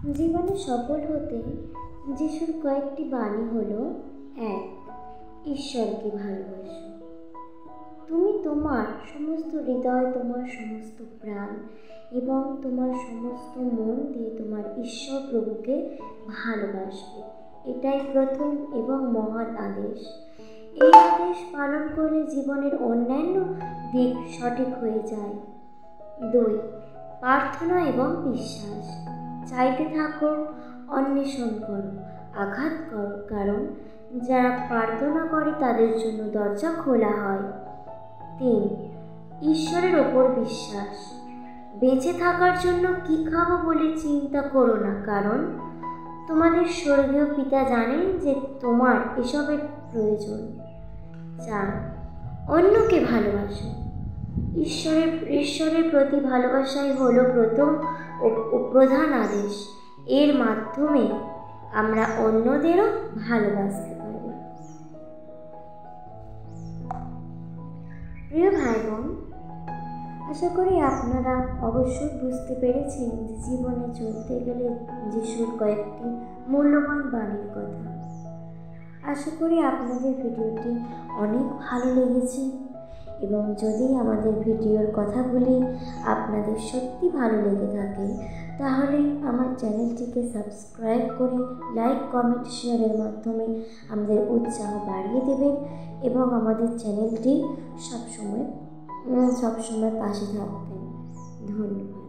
জীবনে সফল হতে যিশুর কয়েকটি বাণী হলো: 1. ঈশ্বরকে ভালোবাসো। তুমি তোমার সমস্ত হৃদয়, তোমার সমস্ত প্রাণ এবং তোমার সমস্ত মন দিয়ে তোমার ঈশ্বর প্রভুকে ভালোবাসবে। এটাই প্রথম এবং মহান আদেশ। এই আদেশ পালন করলে জীবনের অন্যান্য দিক সঠিক হয়ে যায়। 2. প্রার্থনা এবং বিশ্বাস। চাইতে থাকো, অন্বেষণ করো, আঘাত করো, কারণ যারা প্রার্থনা করে তাদের জন্য দরজা খোলা হয়। 3. ঈশ্বরের ওপর বিশ্বাস। বেঁচে থাকার জন্য কি খাবো বলে চিন্তা করো না, কারণ তোমাদের স্বর্গীয় পিতা জানেন যে তোমার এসবের প্রয়োজন। 4. অন্যকে ভালোবাসো। ঈশ্বরের প্রতি ভালোবাসাই হলো প্রথম ও প্রধান আদেশ। এর মাধ্যমে আমরা অন্যদেরও ভালোবাসতে পারি। প্রিয় ভাই বোন, আশা করি আপনারা অবশ্যই বুঝতে পেরেছেন যে জীবনে চলতে গেলে যিশুর কয়েকটি মূল্যবান বাণীর কথা। আশা করি আপনাদের ভিডিওটি অনেক ভালো লেগেছে, এবং যদি আমাদের ভিডিওর কথাগুলি আপনাদের সত্যি ভালো লেগে থাকে তাহলে আমার চ্যানেলটিকে সাবস্ক্রাইব করে লাইক, কমেন্ট, শেয়ারের মাধ্যমে আমাদের উৎসাহ বাড়িয়ে দেবেন এবং আমাদের চ্যানেলটি সবসময় পাশে থাকবেন। ধন্যবাদ।